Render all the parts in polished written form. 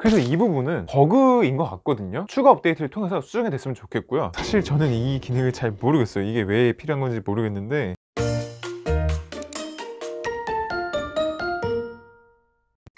그래서 이 부분은 버그인 것 같거든요. 추가 업데이트를 통해서 수정이 됐으면 좋겠고요. 사실 저는 이 기능을 잘 모르겠어요. 이게 왜 필요한 건지 모르겠는데,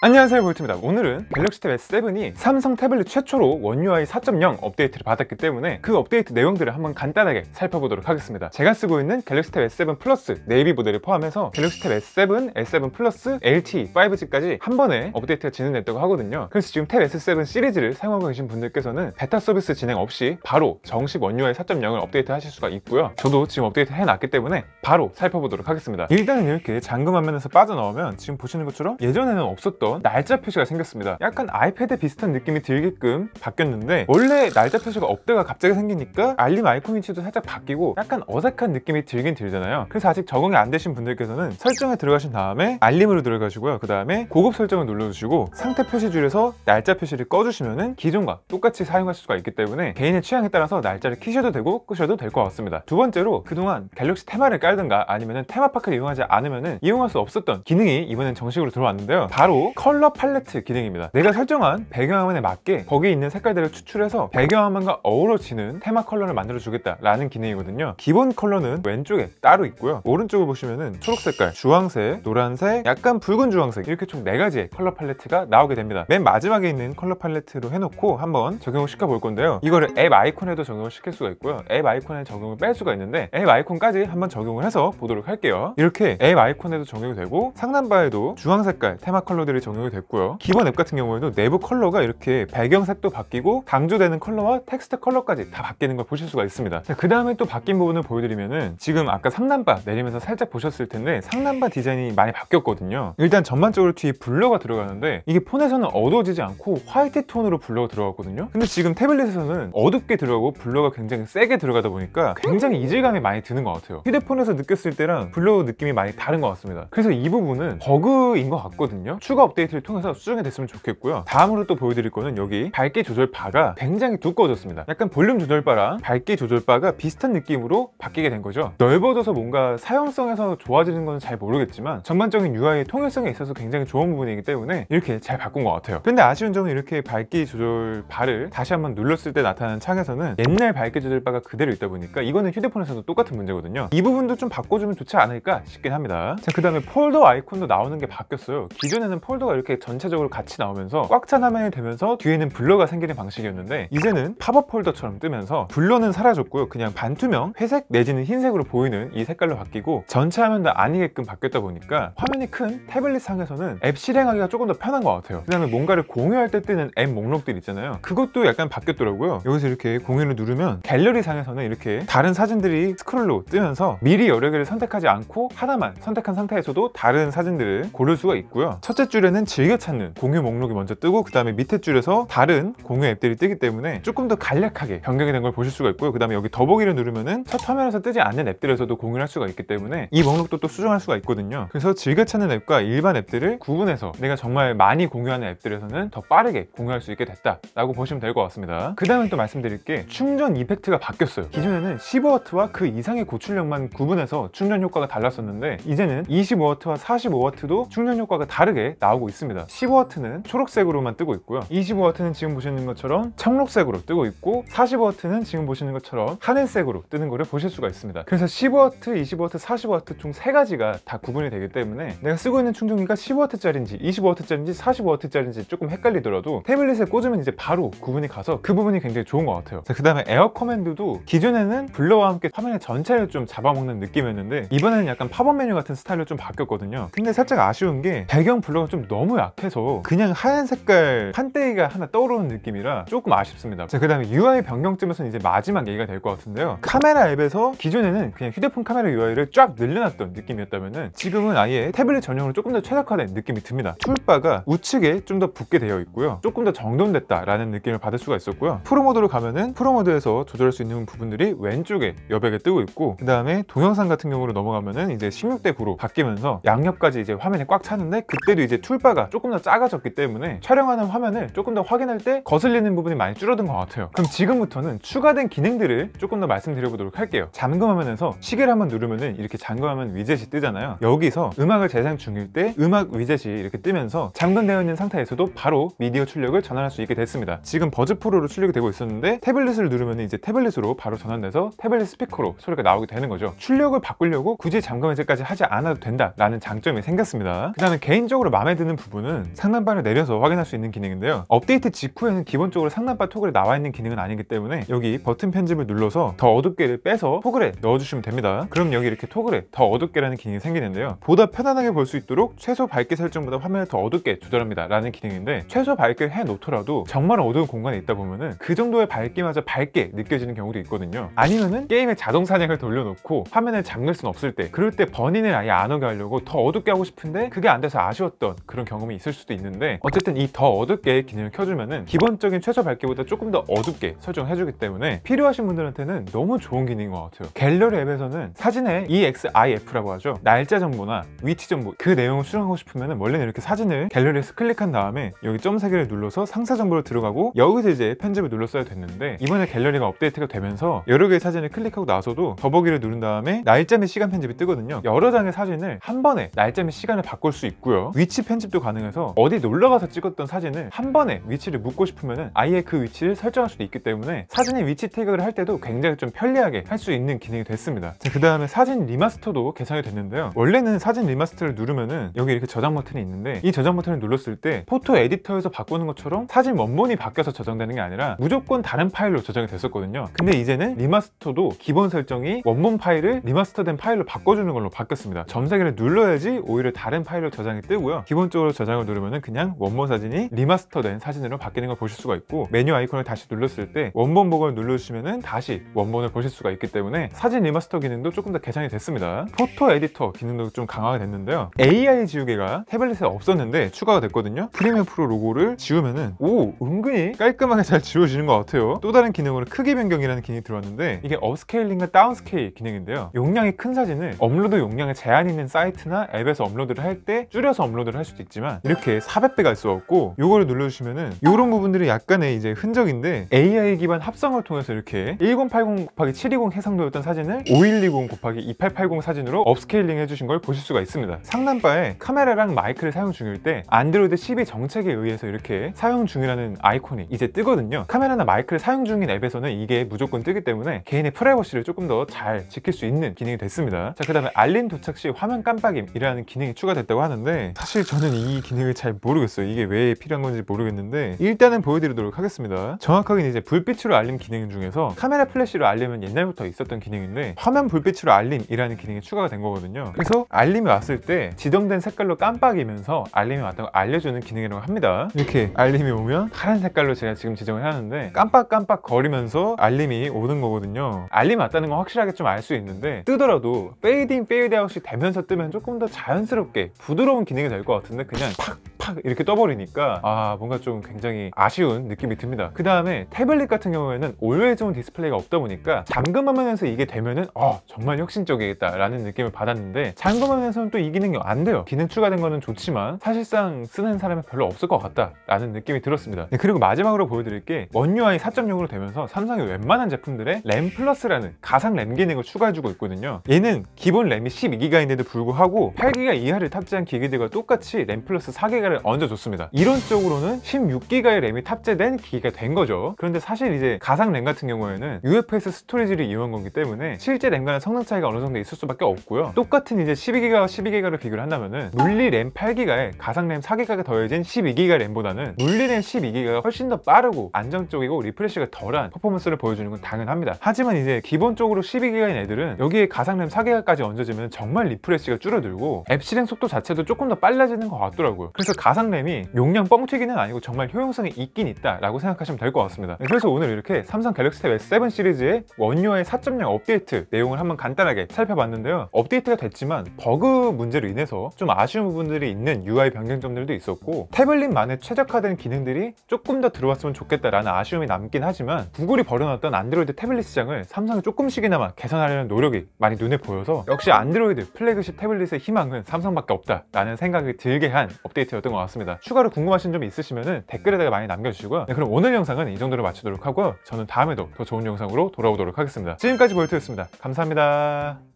안녕하세요, 볼트입니다. 오늘은 갤럭시 탭 S7이 삼성 태블릿 최초로 원 UI 4.0 업데이트를 받았기 때문에 그 업데이트 내용들을 한번 간단하게 살펴보도록 하겠습니다. 제가 쓰고 있는 갤럭시 탭 S7 플러스 네이비 모델을 포함해서 갤럭시 탭 S7, S7 플러스, LTE, 5G까지 한 번에 업데이트가 진행됐다고 하거든요. 그래서 지금 탭 S7 시리즈를 사용하고 계신 분들께서는 베타 서비스 진행 없이 바로 정식 원 UI 4.0을 업데이트 하실 수가 있고요. 저도 지금 업데이트 해놨기 때문에 바로 살펴보도록 하겠습니다. 일단은 이렇게 잠금 화면에서 빠져나오면 지금 보시는 것처럼 예전에는 없었던 날짜 표시가 생겼습니다. 약간 아이패드 비슷한 느낌이 들게끔 바뀌었는데, 원래 날짜 표시가 없다가 갑자기 생기니까 알림 아이콘 위치도 살짝 바뀌고 약간 어색한 느낌이 들긴 들잖아요. 그래서 아직 적응이 안 되신 분들께서는 설정에 들어가신 다음에 알림으로 들어가시고요. 그 다음에 고급 설정을 눌러주시고 상태 표시줄에서 날짜 표시를 꺼주시면은 기존과 똑같이 사용하실 수가 있기 때문에 개인의 취향에 따라서 날짜를 켜셔도 되고 끄셔도 될 것 같습니다. 두 번째로, 그동안 갤럭시 테마를 깔든가 아니면은 테마파크를 이용하지 않으면은 이용할 수 없었던 기능이 이번엔 정식으로 들어왔는데요. 바로 컬러 팔레트 기능입니다. 내가 설정한 배경화면에 맞게 거기 있는 색깔들을 추출해서 배경화면과 어우러지는 테마 컬러를 만들어 주겠다라는 기능이거든요. 기본 컬러는 왼쪽에 따로 있고요. 오른쪽을 보시면은 초록색깔, 주황색, 노란색, 약간 붉은 주황색, 이렇게 총 4가지의 컬러 팔레트가 나오게 됩니다. 맨 마지막에 있는 컬러 팔레트로 해놓고 한번 적용을 시켜 볼 건데요. 이거를 앱 아이콘에도 적용을 시킬 수가 있고요. 앱 아이콘에 적용을 뺄 수가 있는데 앱 아이콘까지 한번 적용을 해서 보도록 할게요. 이렇게 앱 아이콘에도 적용이 되고 상단바에도 주황색깔 테마 컬러들이 적용이 됐고요. 기본 앱 같은 경우에도 내부 컬러가 이렇게 배경색도 바뀌고 강조되는 컬러와 텍스트 컬러까지 다 바뀌는 걸 보실 수가 있습니다. 그 다음에 또 바뀐 부분을 보여드리면은, 지금 아까 상단바 내리면서 살짝 보셨을 텐데 상단바 디자인이 많이 바뀌었거든요. 일단 전반적으로 뒤에 블러가 들어가는데 이게 폰에서는 어두워지지 않고 화이트 톤으로 블러가 들어갔거든요. 근데 지금 태블릿에서는 어둡게 들어가고 블러가 굉장히 세게 들어가다 보니까 굉장히 이질감이 많이 드는 것 같아요. 휴대폰에서 느꼈을 때랑 블러 느낌이 많이 다른 것 같습니다. 그래서 이 부분은 버그인 것 같거든요. 추가 업데이트를 통해서 수정이 됐으면 좋겠고요. 다음으로 또 보여드릴 거는 여기 밝기 조절 바가 굉장히 두꺼워졌습니다. 약간 볼륨 조절 바랑 밝기 조절 바가 비슷한 느낌으로 바뀌게 된 거죠. 넓어져서 뭔가 사용성에서 좋아지는 건 잘 모르겠지만 전반적인 UI의 통일성에 있어서 굉장히 좋은 부분이기 때문에 이렇게 잘 바꾼 것 같아요. 근데 아쉬운 점은 이렇게 밝기 조절 바를 다시 한번 눌렀을 때 나타나는 창에서는 옛날 밝기 조절 바가 그대로 있다 보니까 이거는 휴대폰에서도 똑같은 문제거든요. 이 부분도 좀 바꿔주면 좋지 않을까 싶긴 합니다. 자, 그 다음에 폴더 아이콘도 나오는 게 바뀌었어요. 기존에는 폴더가 이렇게 전체적으로 같이 나오면서 꽉 찬 화면이 되면서 뒤에는 블러가 생기는 방식이었는데 이제는 팝업 폴더처럼 뜨면서 블러는 사라졌고요. 그냥 반투명 회색 내지는 흰색으로 보이는 이 색깔로 바뀌고 전체 화면도 아니게끔 바뀌었다 보니까 화면이 큰 태블릿 상에서는 앱 실행하기가 조금 더 편한 것 같아요. 그 다음에 뭔가를 공유할 때 뜨는 앱 목록들 있잖아요. 그것도 약간 바뀌었더라고요. 여기서 이렇게 공유를 누르면 갤러리 상에서는 이렇게 다른 사진들이 스크롤로 뜨면서 미리 여러 개를 선택하지 않고 하나만 선택한 상태에서도 다른 사진들을 고를 수가 있고요. 첫째 줄에는 즐겨 찾는 공유 목록이 먼저 뜨고 그 다음에 밑에 줄에서 다른 공유 앱들이 뜨기 때문에 조금 더 간략하게 변경이 된 걸 보실 수가 있고요. 그 다음에 여기 더보기를 누르면은 첫 화면에서 뜨지 않는 앱들에서도 공유를 할 수가 있기 때문에 이 목록도 또 수정할 수가 있거든요. 그래서 즐겨 찾는 앱과 일반 앱들을 구분해서 내가 정말 많이 공유하는 앱들에서는 더 빠르게 공유할 수 있게 됐다 라고 보시면 될 것 같습니다. 그 다음에 또 말씀드릴 게 충전 이펙트가 바뀌었어요. 기존에는 15W와 그 이상의 고출력만 구분해서 충전 효과가 달랐었는데 이제는 25W와 45W도 충전 효과가 다르게 나오고 있습니다. 15W는 초록색으로만 뜨고 있고요. 25W는 지금 보시는 것처럼 청록색으로 뜨고 있고 45W는 지금 보시는 것처럼 하늘색으로 뜨는 거를 보실 수가 있습니다. 그래서 15W, 20W, 40W 총 3가지가 다 구분이 되기 때문에 내가 쓰고 있는 충전기가 15W짜리인지 25W짜리인지 45W짜리인지 조금 헷갈리더라도 태블릿에 꽂으면 이제 바로 구분이 가서 그 부분이 굉장히 좋은 것 같아요. 그 다음에 에어 커맨드도 기존에는 블러와 함께 화면의 전체를 좀 잡아먹는 느낌이었는데 이번에는 약간 팝업 메뉴 같은 스타일로 좀 바뀌었거든요. 근데 살짝 아쉬운 게 배경 블러가 좀 너무 약해서 그냥 하얀 색깔 판때기가 하나 떠오르는 느낌이라 조금 아쉽습니다. 자, 그 다음에 UI 변경점에서는 이제 마지막 얘기가 될 것 같은데요. 카메라 앱에서 기존에는 그냥 휴대폰 카메라 UI를 쫙 늘려놨던 느낌이었다면은 지금은 아예 태블릿 전용으로 조금 더 최적화된 느낌이 듭니다. 툴바가 우측에 좀 더 붓게 되어 있고요. 조금 더 정돈됐다라는 느낌을 받을 수가 있었고요. 프로 모드로 가면은 프로 모드에서 조절할 수 있는 부분들이 왼쪽에 여백에 뜨고 있고 그 다음에 동영상 같은 경우로 넘어가면은 이제 16:9로 바뀌면서 양옆까지 이제 화면이 꽉 차는데 그때도 이제 툴바 샷바가 조금 더 작아졌기 때문에 촬영하는 화면을 조금 더 확인할 때 거슬리는 부분이 많이 줄어든 것 같아요. 그럼 지금부터는 추가된 기능들을 조금 더 말씀드려보도록 할게요. 잠금 화면에서 시계를 한번 누르면은 이렇게 잠금 화면 위젯이 뜨잖아요. 여기서 음악을 재생 중일 때 음악 위젯이 이렇게 뜨면서 잠금되어 있는 상태에서도 바로 미디어 출력을 전환할 수 있게 됐습니다. 지금 버즈 프로로 출력이 되고 있었는데 태블릿을 누르면 이제 태블릿으로 바로 전환돼서 태블릿 스피커로 소리가 나오게 되는 거죠. 출력을 바꾸려고 굳이 잠금 해제까지 하지 않아도 된다라는 장점이 생겼습니다. 그 다음에 개인적으로 마음에 드는 부분은 상단바를 내려서 확인할 수 있는 기능인데요. 업데이트 직후에는 기본적으로 상단바 토글에 나와 있는 기능은 아니기 때문에 여기 버튼 편집을 눌러서 더 어둡게를 빼서 토글에 넣어주시면 됩니다. 그럼 여기 이렇게 토글에 더 어둡게라는 기능이 생기는데요. 보다 편안하게 볼 수 있도록 최소 밝기 설정보다 화면을 더 어둡게 조절합니다 라는 기능인데, 최소 밝기를 해놓더라도 정말 어두운 공간에 있다 보면은 그 정도의 밝기마저 밝게 느껴지는 경우도 있거든요. 아니면은 게임의 자동 사냥을 돌려놓고 화면을 잠글 순 없을 때, 그럴 때 버닝을 아예 안 오게 하려고 더 어둡게 하고 싶은데 그게 안 돼서 아쉬웠던 그런 경험이 있을 수도 있는데, 어쨌든 이 더 어둡게 기능을 켜주면은 기본적인 최소 밝기보다 조금 더 어둡게 설정해주기 때문에 필요하신 분들한테는 너무 좋은 기능인 것 같아요. 갤러리 앱에서는 사진에 EXIF라고 하죠. 날짜 정보나 위치 정보, 그 내용을 수정하고 싶으면 원래는 이렇게 사진을 갤러리에서 클릭한 다음에 여기 점 3개를 눌러서 상사 정보를 들어가고 여기서 이제 편집을 눌렀어야 됐는데, 이번에 갤러리가 업데이트가 되면서 여러 개의 사진을 클릭하고 나서도 더보기를 누른 다음에 날짜 및 시간 편집이 뜨거든요. 여러 장의 사진을 한 번에 날짜 및 시간을 바꿀 수 있고요. 위치 편집도 가능해서 어디 놀러가서 찍었던 사진을 한 번에 위치를 묻고 싶으면 아예 그 위치를 설정할 수도 있기 때문에 사진의 위치 태그를 할 때도 굉장히 좀 편리하게 할 수 있는 기능이 됐습니다. 그 다음에 사진 리마스터도 개선이 됐는데요. 원래는 사진 리마스터를 누르면은 여기 이렇게 저장 버튼이 있는데, 이 저장 버튼을 눌렀을 때 포토 에디터에서 바꾸는 것처럼 사진 원본이 바뀌어서 저장되는 게 아니라 무조건 다른 파일로 저장이 됐었거든요. 근데 이제는 리마스터도 기본 설정이 원본 파일을 리마스터된 파일로 바꿔주는 걸로 바뀌었습니다. 점 3개를 눌러야지 오히려 다른 파일로 저장이 뜨고요. 기본적으로 저장을 누르면은 그냥 원본 사진이 리마스터된 사진으로 바뀌는 걸 보실 수가 있고, 메뉴 아이콘을 다시 눌렀을 때 원본 보고를 눌러주시면은 다시 원본을 보실 수가 있기 때문에 사진 리마스터 기능도 조금 더 개선이 됐습니다. 포토 에디터 기능도 좀 강화가 됐는데요. AI 지우개가 태블릿에 없었는데 추가가 됐거든요. 프리미어 프로 로고를 지우면은 은근히 깔끔하게 잘 지워지는 것 같아요. 또 다른 기능으로 크기 변경이라는 기능이 들어왔는데, 이게 업스케일링과 다운스케일 기능인데요. 용량이 큰 사진을 업로드 용량에 제한이 있는 사이트나 앱에서 업로드를 할 때 줄여서 업로드를 할 수도 있지만 이렇게 400배가 할 수 없고, 요거를 눌러주시면은 이런 부분들이 약간의 이제 흔적인데 AI 기반 합성을 통해서 이렇게 1080x720 해상도였던 사진을 5120x2880 사진으로 업스케일링 해주신 걸 보실 수가 있습니다. 상단바에 카메라랑 마이크를 사용 중일 때 안드로이드 12 정책에 의해서 이렇게 사용 중이라는 아이콘이 이제 뜨거든요. 카메라나 마이크를 사용 중인 앱에서는 이게 무조건 뜨기 때문에 개인의 프라이버시를 조금 더 잘 지킬 수 있는 기능이 됐습니다. 자, 그 다음에 알림 도착 시 화면 깜빡임이라는 기능이 추가됐다고 하는데, 사실 저는 이 기능을 잘 모르겠어요. 이게 왜 필요한 건지 모르겠는데 일단은 보여드리도록 하겠습니다. 정확하게 이제 불빛으로 알림 기능 중에서 카메라 플래시로 알림은 옛날부터 있었던 기능인데 화면 불빛으로 알림이라는 기능이 추가가 된 거거든요. 그래서 알림이 왔을 때 지정된 색깔로 깜빡이면서 알림이 왔다고 알려주는 기능이라고 합니다. 이렇게 알림이 오면 파란 색깔로 제가 지금 지정을 해놨는데 깜빡깜빡 거리면서 알림이 오는 거거든요. 알림이 왔다는 건 확실하게 좀 알 수 있는데, 뜨더라도 페이딩 페이드 아웃이 되면서 뜨면 조금 더 자연스럽게 부드러운 기능이 될 것 같은데 그냥 팍팍 이렇게 떠버리니까 뭔가 좀 굉장히 아쉬운 느낌이 듭니다. 그 다음에 태블릿 같은 경우에는 Always On 디스플레이가 없다 보니까 잠금 화면에서 이게 되면은 정말 혁신적이겠다 라는 느낌을 받았는데, 잠금 화면에서는 또 이 기능이 안 돼요. 기능 추가된 거는 좋지만 사실상 쓰는 사람이 별로 없을 것 같다 라는 느낌이 들었습니다. 그리고 마지막으로 보여드릴 게 One UI 4.0으로 되면서 삼성의 웬만한 제품들에 램 플러스라는 가상 램 기능을 추가해주고 있거든요. 얘는 기본 램이 12기가인데도 불구하고 8기가 이하를 탑재한 기기들과 똑같이 램 플러스 4기가를 얹어줬습니다. 이론적으로는 16기가의 램이 탑재된 기기가 된 거죠. 그런데 사실 이제 가상 램 같은 경우에는 UFS 스토리지를 이용한 거기 때문에 실제 램과는 성능 차이가 어느 정도 있을 수밖에 없고요. 똑같은 이제 12기가와 12기가를 비교를 한다면은 물리 램 8기가에 가상 램 4기가가 더해진 12기가 램보다는 물리 램 12기가가 훨씬 더 빠르고 안정적이고 리프레시가 덜한 퍼포먼스를 보여주는 건 당연합니다. 하지만 이제 기본적으로 12기가인 애들은 여기에 가상 램 4기가까지 얹어지면 정말 리프레시가 줄어들고 앱 실행 속도 자체도 조금 더 빨라지는 것 같더라고요. 그래서 가상 램이 용량 뻥튀기는 아니고 정말 효용성이 있긴 있다 라고 생각하시면 될 것 같습니다. 그래서 오늘 이렇게 삼성 갤럭시 탭 S7 시리즈의 One UI 4.0 업데이트 내용을 한번 간단하게 살펴봤는데요. 업데이트가 됐지만 버그 문제로 인해서 좀 아쉬운 부분들이 있는 UI 변경점들도 있었고, 태블릿만의 최적화된 기능들이 조금 더 들어왔으면 좋겠다라는 아쉬움이 남긴 하지만, 구글이 벌여놨던 안드로이드 태블릿 시장을 삼성이 조금씩이나마 개선하려는 노력이 많이 눈에 보여서 역시 안드로이드 플래그십 태블릿의 희망은 삼성밖에 없다라는 생각이 들게 한 업데이트였던 것 것 같습니다. 추가로 궁금하신 점이 있으시면 댓글에다가 많이 남겨주시고요. 네, 그럼 오늘 영상은 이 정도로 마치도록 하고요. 저는 다음에도 더 좋은 영상으로 돌아오도록 하겠습니다. 지금까지 볼트였습니다. 감사합니다.